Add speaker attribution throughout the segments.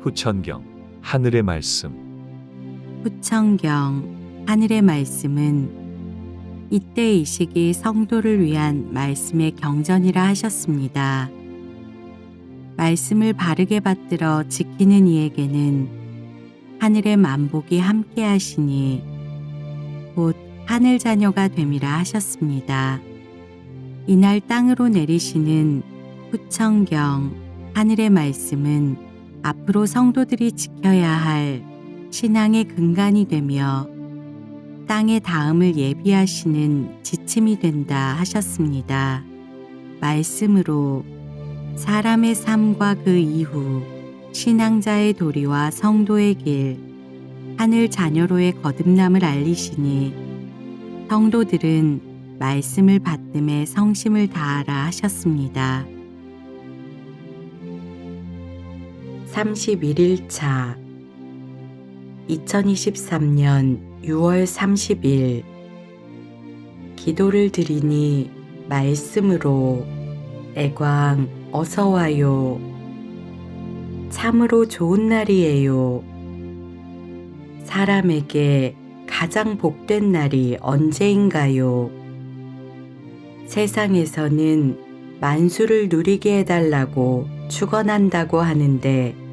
Speaker 1: 후천경 하늘의 말씀.
Speaker 2: 후천경 하늘의 말씀은 이때 이 시기 성도를 위한 말씀의 경전이라 하셨습니다. 말씀을 바르게 받들어 지키는 이에게는 하늘의 만복이 함께 하시니 곧 하늘 자녀가 됨이라 하셨습니다. 이날 땅으로 내리시는 후천경 하늘의 말씀은 앞으로 성도들이 지켜야 할 신앙의 근간이 되며 땅의 다음을 예비하시는 지침이 된다 하셨습니다. 말씀으로 사람의 삶과 그 이후 신앙자의 도리와 성도의 길, 하늘 자녀로의 거듭남을 알리시니 성도들은 말씀을 받음에 성심을 다하라 하셨습니다. 31일차 2023년 6월 30일 기도를 드리니 말씀으로 애광 어서와요. 참으로 좋은 날이에요. 사람에게 가장 복된 날이 언제인가요? 세상에서는 만수를 누리게 해달라고 축원한다고 하는데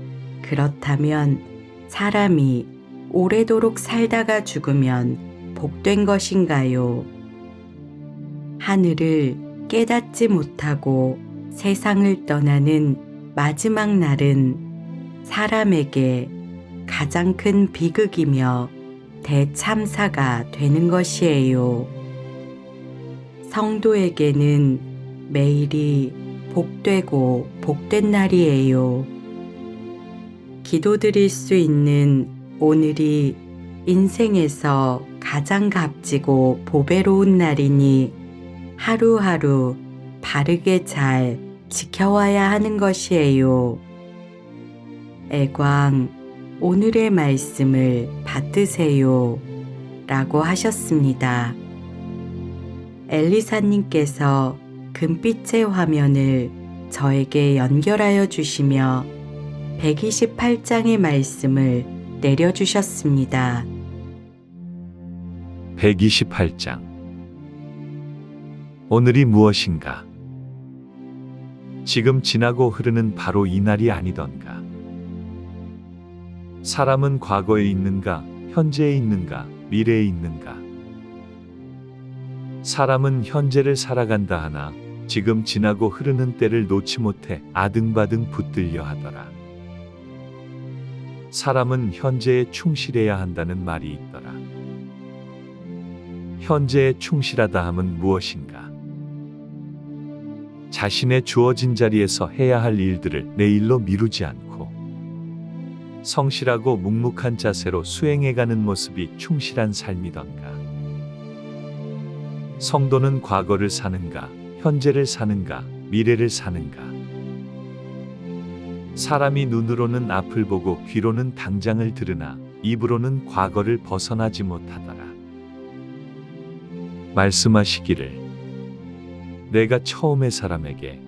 Speaker 2: 그렇다면 사람이 오래도록 살다가 죽으면 복된 것인가요? 하늘을 깨닫지 못하고 세상을 떠나는 마지막 날은 사람에게 가장 큰 비극이며 대참사가 되는 것이에요. 성도에게는 매일이 복되고 복된 날이에요. 기도드릴 수 있는 오늘이 인생에서 가장 값지고 보배로운 날이니 하루하루 바르게 잘 지켜와야 하는 것이에요. 애광 오늘의 말씀을 받드세요 라고 하셨습니다. 엘리사님께서 금빛의 화면을 저에게 연결하여 주시며 128장의 말씀을 내려주셨습니다.
Speaker 1: 128장. 오늘이 무엇인가? 지금 지나고 흐르는 바로 이 날이 아니던가? 사람은 과거에 있는가, 현재에 있는가, 미래에 있는가? 사람은 현재를 살아간다 하나 지금 지나고 흐르는 때를 놓지 못해 아등바등 붙들려 하더라. 사람은 현재에 충실해야 한다는 말이 있더라. 현재에 충실하다 함은 무엇인가? 자신의 주어진 자리에서 해야 할 일들을 내일로 미루지 않고 성실하고 묵묵한 자세로 수행해가는 모습이 충실한 삶이던가? 성도는 과거를 사는가, 현재를 사는가, 미래를 사는가? 사람이 눈으로는 앞을 보고 귀로는 당장을 들으나 입으로는 과거를 벗어나지 못하더라. 말씀하시기를 내가 처음에 사람에게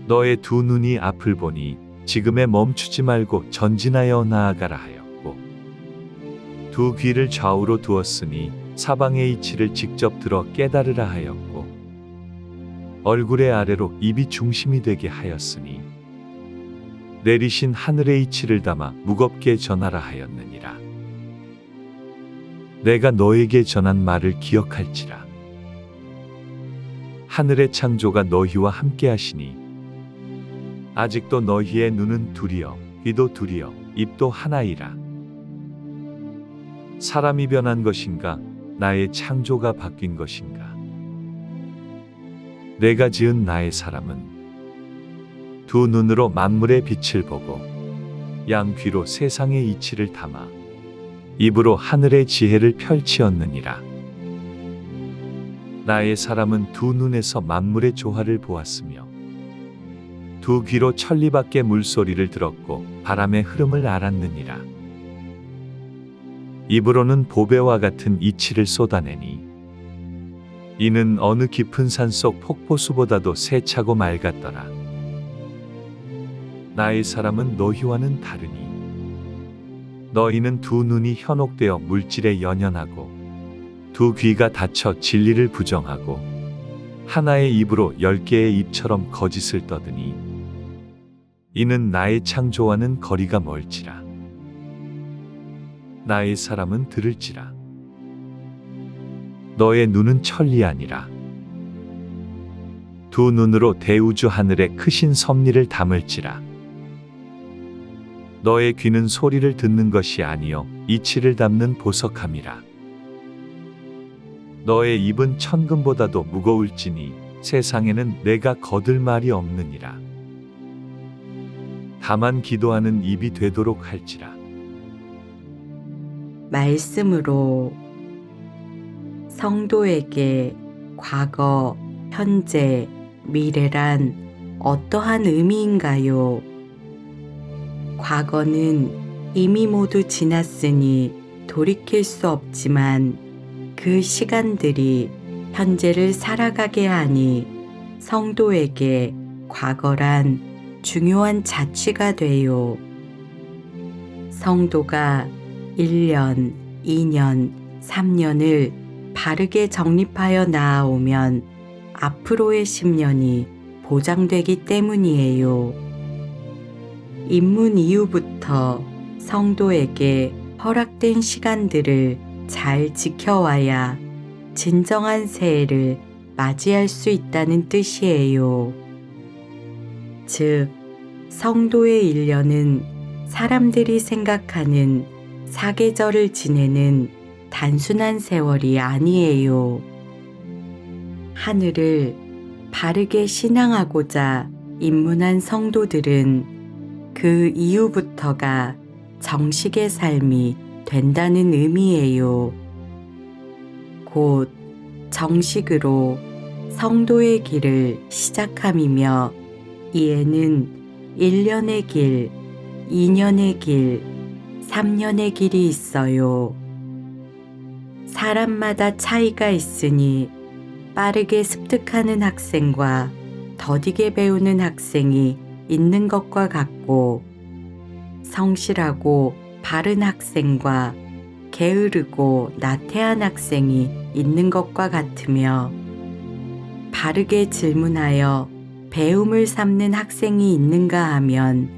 Speaker 1: 너의 두 눈이 앞을 보니 지금에 멈추지 말고 전진하여 나아가라 하였고 두 귀를 좌우로 두었으니 사방의 이치를 직접 들어 깨달으라 하였고 얼굴의 아래로 입이 중심이 되게 하였으니 내리신 하늘의 이치를 담아 무겁게 전하라 하였느니라. 내가 너에게 전한 말을 기억할지라. 하늘의 창조가 너희와 함께 하시니 아직도 너희의 눈은 둘이요 귀도 둘이요 입도 하나이라. 사람이 변한 것인가 나의 창조가 바뀐 것인가? 내가 지은 나의 사람은 두 눈으로 만물의 빛을 보고 양 귀로 세상의 이치를 담아 입으로 하늘의 지혜를 펼치었느니라. 나의 사람은 두 눈에서 만물의 조화를 보았으며 두 귀로 천리 밖의 물소리를 들었고 바람의 흐름을 알았느니라. 입으로는 보배와 같은 이치를 쏟아내니 이는 어느 깊은 산속 폭포수보다도 세차고 맑았더라. 나의 사람은 너희와는 다르니 너희는 두 눈이 현혹되어 물질에 연연하고 두 귀가 닫혀 진리를 부정하고 하나의 입으로 10개의 입처럼 거짓을 떠드니 이는 나의 창조와는 거리가 멀지라. 나의 사람은 들을지라. 너의 눈은 천리아니라. 두 눈으로 대우주 하늘의 크신 섭리를 담을지라. 너의 귀는 소리를 듣는 것이 아니요 이치를 담는 보석함이라. 너의 입은 천금보다도 무거울지니 세상에는 내가 거들 말이 없느니라. 다만 기도하는 입이 되도록 할지라.
Speaker 2: 말씀으로 성도에게 과거, 현재, 미래란 어떠한 의미인가요? 과거는 이미 모두 지났으니 돌이킬 수 없지만 그 시간들이 현재를 살아가게 하니 성도에게 과거란 중요한 자취가 돼요. 성도가 1년, 2년, 3년을 바르게 정립하여 나아오면 앞으로의 10년이 보장되기 때문이에요. 입문 이후부터 성도에게 허락된 시간들을 잘 지켜와야 진정한 새해를 맞이할 수 있다는 뜻이에요. 즉, 성도의 1년은 사람들이 생각하는 사계절을 지내는 단순한 세월이 아니에요. 하늘을 바르게 신앙하고자 입문한 성도들은 그 이후부터가 정식의 삶이 된다는 의미예요. 곧 정식으로 성도의 길을 시작함이며 이에는 1년의 길, 2년의 길, 3년의 길이 있어요. 사람마다 차이가 있으니 빠르게 습득하는 학생과 더디게 배우는 학생이 있는 것과 같고 성실하고 바른 학생과 게으르고 나태한 학생이 있는 것과 같으며 바르게 질문하여 배움을 삼는 학생이 있는가 하면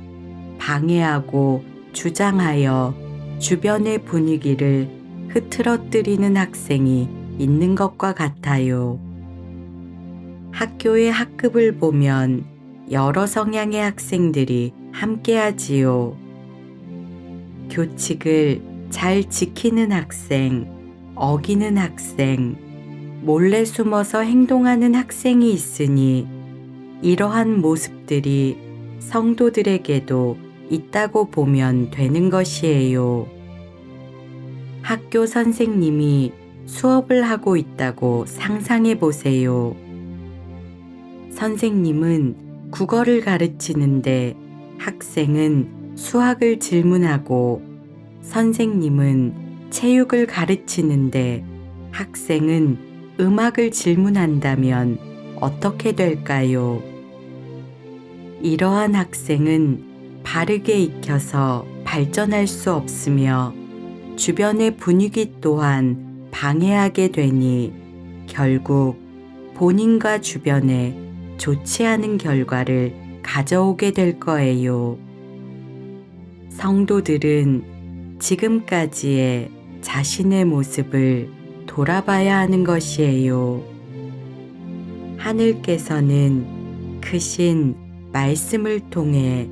Speaker 2: 방해하고 주장하여 주변의 분위기를 흐트러뜨리는 학생이 있는 것과 같아요. 학교의 학급을 보면 여러 성향의 학생들이 함께하지요. 교칙을 잘 지키는 학생, 어기는 학생, 몰래 숨어서 행동하는 학생이 있으니 이러한 모습들이 성도들에게도 있다고 보면 되는 것이에요. 학교 선생님이 수업을 하고 있다고 상상해 보세요. 선생님은 국어를 가르치는데 학생은 수학을 질문하고 선생님은 체육을 가르치는데 학생은 음악을 질문한다면 어떻게 될까요? 이러한 학생은 바르게 익혀서 발전할 수 없으며 주변의 분위기 또한 방해하게 되니 결국 본인과 주변에 좋지 않은 결과를 가져오게 될 거예요. 성도들은 지금까지의 자신의 모습을 돌아봐야 하는 것이에요. 하늘께서는 크신 말씀을 통해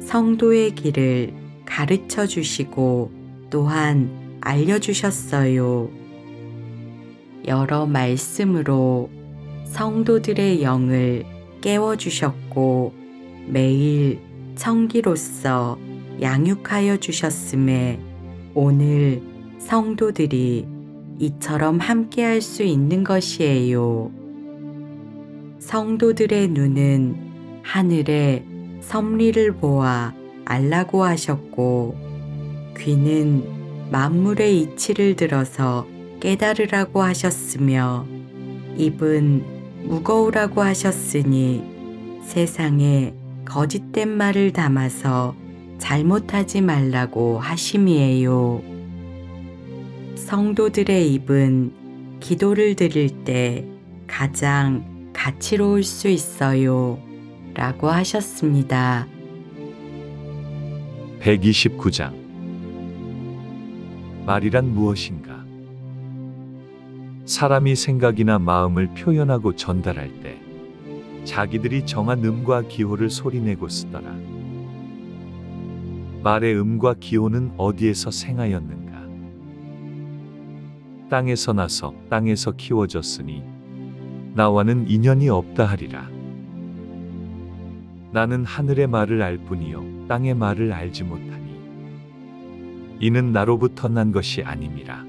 Speaker 2: 성도의 길을 가르쳐 주시고 또한 알려주셨어요. 여러 말씀으로 성도들의 영을 깨워주셨고 매일 청기로서 양육하여 주셨음에 오늘 성도들이 이처럼 함께할 수 있는 것이에요. 성도들의 눈은 하늘의 섭리를 보아 알라고 하셨고 귀는 만물의 이치를 들어서 깨달으라고 하셨으며 입은 무거우라고 하셨으니 세상에 거짓된 말을 담아서 잘못하지 말라고 하심이에요. 성도들의 입은 기도를 드릴 때 가장 가치로울 수 있어요. 라고 하셨습니다.
Speaker 1: 129장 말이란 무엇인가? 사람이 생각이나 마음을 표현하고 전달할 때 자기들이 정한 음과 기호를 소리내고 쓰더라. 말의 음과 기호는 어디에서 생하였는가? 땅에서 나서 땅에서 키워졌으니 나와는 인연이 없다 하리라. 나는 하늘의 말을 알 뿐이요 땅의 말을 알지 못하니 이는 나로부터 난 것이 아님이라.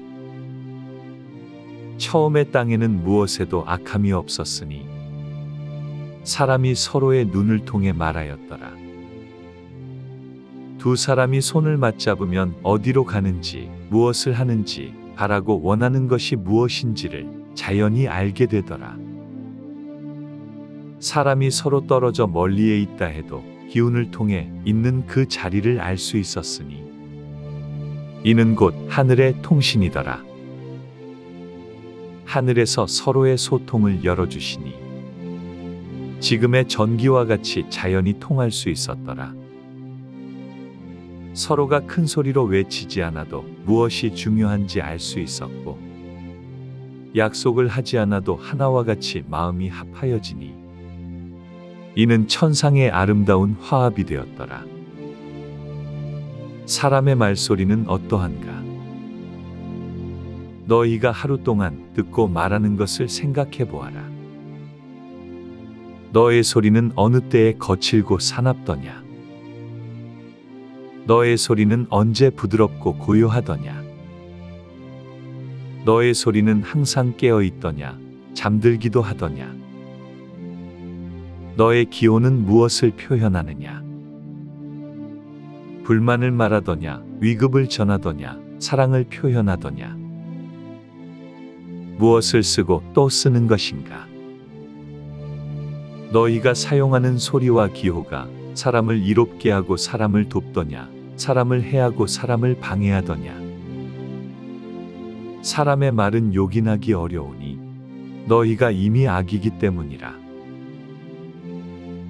Speaker 1: 처음에 땅에는 무엇에도 악함이 없었으니 사람이 서로의 눈을 통해 말하였더라. 두 사람이 손을 맞잡으면 어디로 가는지 무엇을 하는지 바라고 원하는 것이 무엇인지를 자연히 알게 되더라. 사람이 서로 떨어져 멀리에 있다 해도 기운을 통해 있는 그 자리를 알 수 있었으니 이는 곧 하늘의 통신이더라. 하늘에서 서로의 소통을 열어주시니 지금의 전기와 같이 자연히 통할 수 있었더라. 서로가 큰 소리로 외치지 않아도 무엇이 중요한지 알 수 있었고 약속을 하지 않아도 하나와 같이 마음이 합하여지니 이는 천상의 아름다운 화합이 되었더라. 사람의 말소리는 어떠한가? 너희가 하루 동안 듣고 말하는 것을 생각해 보아라. 너의 소리는 어느 때에 거칠고 사납더냐? 너의 소리는 언제 부드럽고 고요하더냐? 너의 소리는 항상 깨어 있더냐? 잠들기도 하더냐? 너의 기호는 무엇을 표현하느냐? 불만을 말하더냐? 위급을 전하더냐? 사랑을 표현하더냐? 무엇을 쓰고 또 쓰는 것인가? 너희가 사용하는 소리와 기호가 사람을 이롭게 하고 사람을 돕더냐? 사람을 해하고 사람을 방해하더냐? 사람의 말은 요긴하기 어려우니 너희가 이미 악이기 때문이라.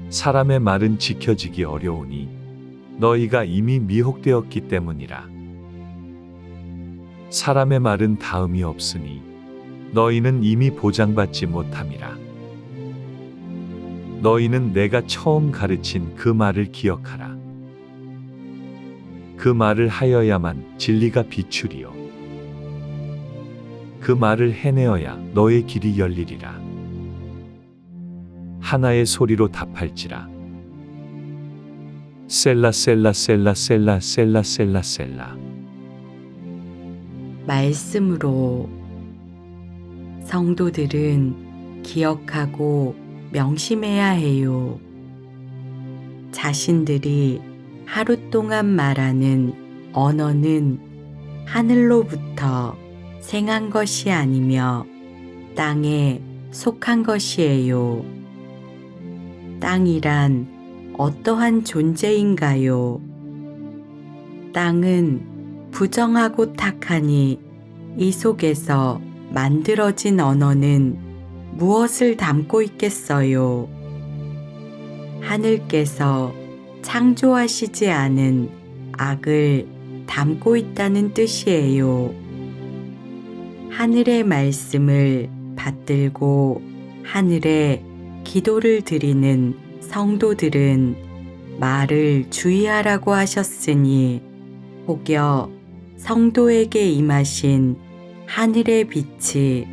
Speaker 1: 사람의 말은 지켜지기 어려우니 너희가 이미 미혹되었기 때문이라. 사람의 말은 다음이 없으니 너희는 이미 보장받지 못함이라. 너희는 내가 처음 가르친 그 말을 기억하라. 그 말을 하여야만 진리가 비추리요. 그 말을 해내어야 너의 길이 열리리라. 하나의 소리로 답할지라. 셀라 셀라 셀라 셀라 셀라 셀라 셀라.
Speaker 2: 말씀으로 성도들은 기억하고 명심해야 해요. 자신들이 하루 동안 말하는 언어는 하늘로부터 생한 것이 아니며 땅에 속한 것이에요. 땅이란 어떠한 존재인가요? 땅은 부정하고 탁하니 이 속에서 만들어진 언어는 무엇을 담고 있겠어요? 하늘께서 창조하시지 않은 악을 담고 있다는 뜻이에요. 하늘의 말씀을 받들고 하늘에 기도를 드리는 성도들은 말을 주의하라고 하셨으니 혹여 성도에게 임하신 하늘의 빛이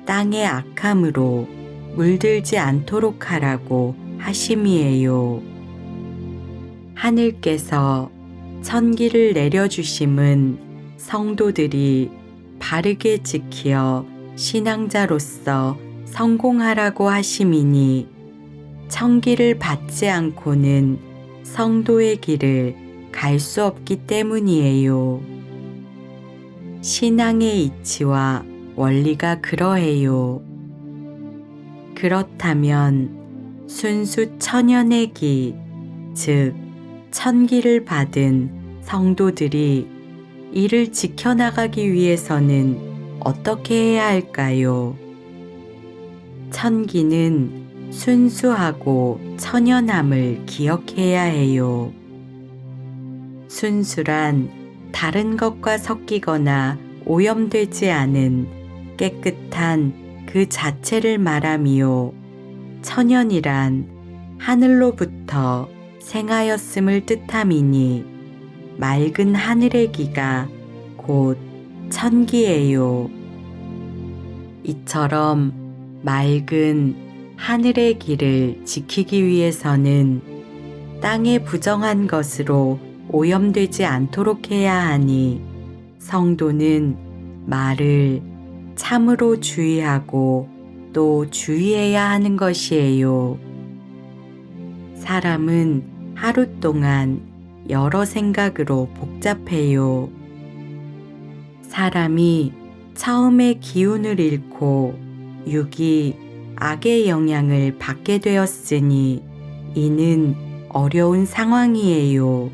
Speaker 2: 땅의 악함으로 물들지 않도록 하라고 하심이에요. 하늘께서 천기를 내려주심은 성도들이 바르게 지키어 신앙자로서 성공하라고 하심이니 천기를 받지 않고는 성도의 길을 갈 수 없기 때문이에요. 신앙의 이치와 원리가 그러해요. 그렇다면 순수 천연의 기, 즉 천기를 받은 성도들이 이를 지켜나가기 위해서는 어떻게 해야 할까요? 천기는 순수하고 천연함을 기억해야 해요. 순수란 다른 것과 섞이거나 오염되지 않은 깨끗한 그 자체를 말하미요. 천연이란 하늘로부터 생하였음을 뜻함이니 맑은 하늘의 기가 곧 천기예요. 이처럼 맑은 하늘의 길을 지키기 위해서는 땅의 부정한 것으로 오염되지 않도록 해야 하니 성도는 말을 참으로 주의하고 또 주의해야 하는 것이에요. 사람은 하루 동안 여러 생각으로 복잡해요. 사람이 처음에 기운을 잃고 육이 악의 영향을 받게 되었으니 이는 어려운 상황이에요.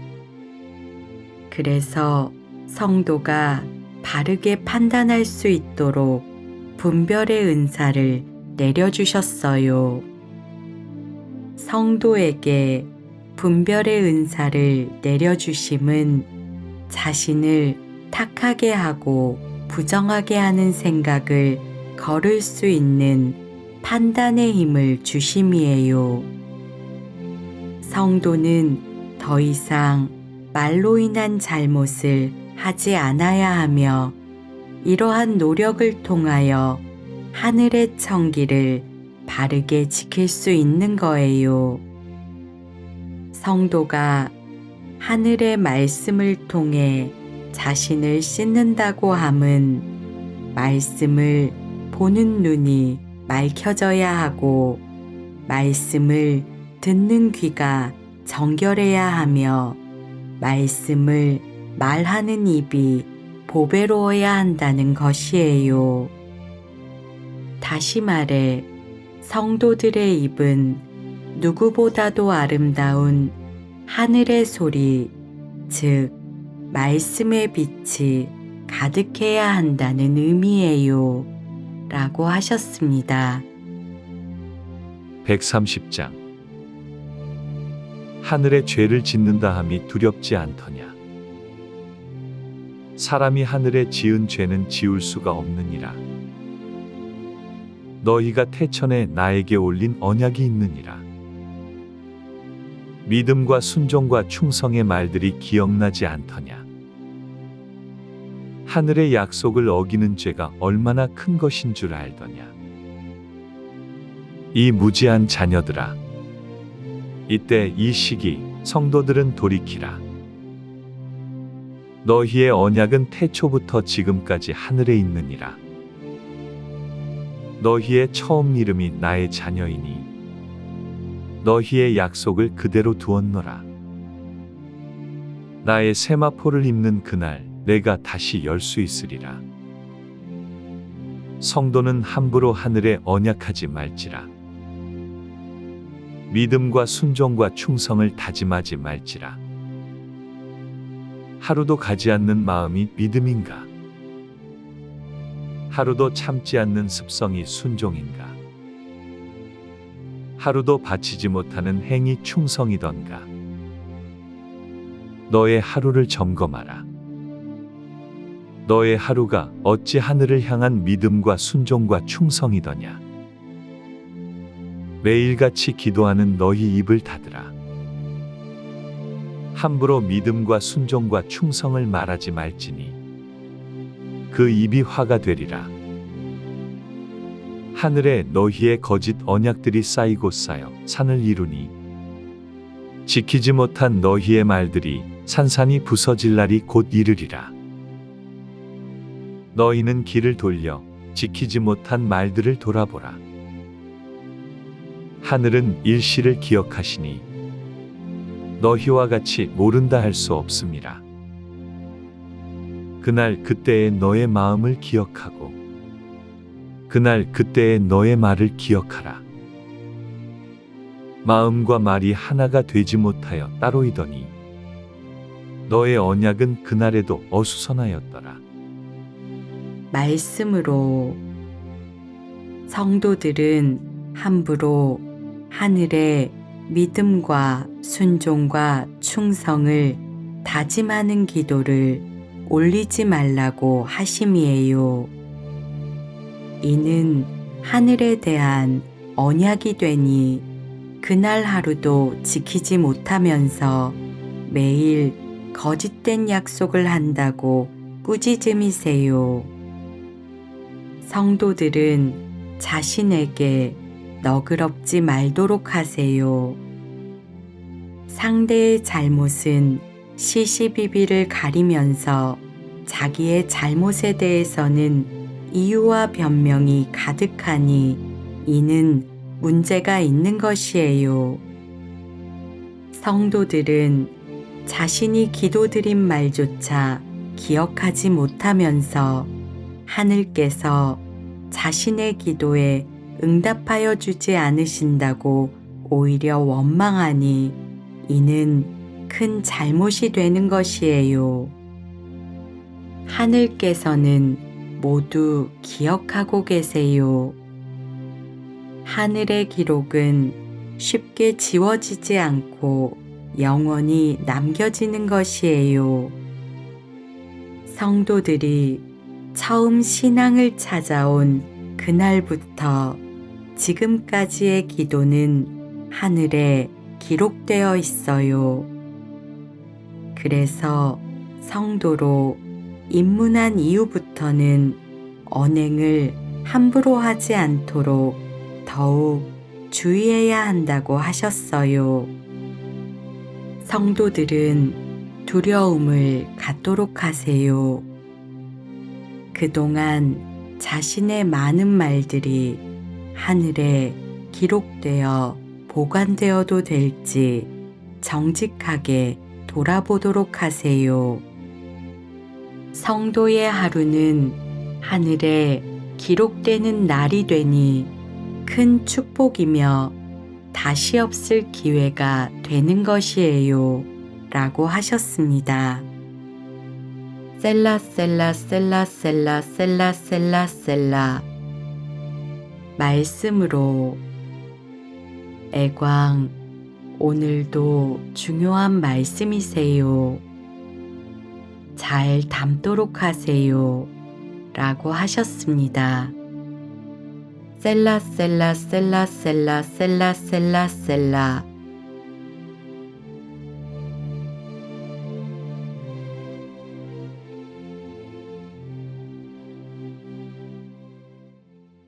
Speaker 2: 그래서 성도가 바르게 판단할 수 있도록 분별의 은사를 내려주셨어요. 성도에게 분별의 은사를 내려주심은 자신을 탁하게 하고 부정하게 하는 생각을 거를 수 있는 판단의 힘을 주심이에요. 성도는 더 이상 말로 인한 잘못을 하지 않아야 하며 이러한 노력을 통하여 하늘의 천기를 바르게 지킬 수 있는 거예요. 성도가 하늘의 말씀을 통해 자신을 씻는다고 함은 말씀을 보는 눈이 맑혀져야 하고 말씀을 듣는 귀가 정결해야 하며 말씀을 말하는 입이 보배로워야 한다는 것이에요. 다시 말해 성도들의 입은 누구보다도 아름다운 하늘의 소리, 즉 말씀의 빛이 가득해야 한다는 의미예요. 라고 하셨습니다.
Speaker 1: 130장 하늘의 죄를 짓는다 함이 두렵지 않더냐. 사람이 하늘에 지은 죄는 지울 수가 없느니라. 너희가 태천에 나에게 올린 언약이 있느니라. 믿음과 순종과 충성의 말들이 기억나지 않더냐. 하늘의 약속을 어기는 죄가 얼마나 큰 것인 줄 알더냐. 이 무지한 자녀들아, 이때 이 시기 성도들은 돌이키라. 너희의 언약은 태초부터 지금까지 하늘에 있느니라. 너희의 처음 이름이 나의 자녀이니 너희의 약속을 그대로 두었노라. 나의 세마포를 입는 그날 내가 다시 열 수 있으리라. 성도는 함부로 하늘에 언약하지 말지라. 믿음과 순종과 충성을 다짐하지 말지라. 하루도 가지 않는 마음이 믿음인가? 하루도 참지 않는 습성이 순종인가? 하루도 바치지 못하는 행위 충성이던가? 너의 하루를 점검하라. 너의 하루가 어찌 하늘을 향한 믿음과 순종과 충성이더냐? 매일같이 기도하는 너희 입을 닫으라. 함부로 믿음과 순종과 충성을 말하지 말지니 그 입이 화가 되리라. 하늘에 너희의 거짓 언약들이 쌓이고 쌓여 산을 이루니 지키지 못한 너희의 말들이 산산이 부서질 날이 곧 이르리라. 너희는 길을 돌려 지키지 못한 말들을 돌아보라. 하늘은 일시를 기억하시니 너희와 같이 모른다 할 수 없음이라. 그날 그때의 너의 마음을 기억하고 그날 그때의 너의 말을 기억하라. 마음과 말이 하나가 되지 못하여 따로이더니 너의 언약은 그날에도 어수선하였더라.
Speaker 2: 말씀으로 성도들은 함부로 하늘의 믿음과 순종과 충성을 다짐하는 기도를 올리지 말라고 하심이에요. 이는 하늘에 대한 언약이 되니 그날 하루도 지키지 못하면서 매일 거짓된 약속을 한다고 꾸짖음이세요. 성도들은 자신에게 너그럽지 말도록 하세요. 상대의 잘못은 시시비비를 가리면서 자기의 잘못에 대해서는 이유와 변명이 가득하니 이는 문제가 있는 것이에요. 성도들은 자신이 기도드린 말조차 기억하지 못하면서 하늘께서 자신의 기도에 응답하여 주지 않으신다고 오히려 원망하니 이는 큰 잘못이 되는 것이에요. 하늘께서는 모두 기억하고 계세요. 하늘의 기록은 쉽게 지워지지 않고 영원히 남겨지는 것이에요. 성도들이 처음 신앙을 찾아온 그날부터 지금까지의 기도는 하늘에 기록되어 있어요. 그래서 성도로 입문한 이후부터는 언행을 함부로 하지 않도록 더욱 주의해야 한다고 하셨어요. 성도들은 두려움을 갖도록 하세요. 그동안 자신의 많은 말들이 하늘에 기록되어 보관되어도 될지 정직하게 돌아보도록 하세요. 성도의 하루는 하늘에 기록되는 날이 되니 큰 축복이며 다시 없을 기회가 되는 것이에요. 라고 하셨습니다. 셀라 말씀으로 애광 오늘도 중요한 말씀이세요. 잘 담도록 하세요. 라고 하셨습니다. 셀라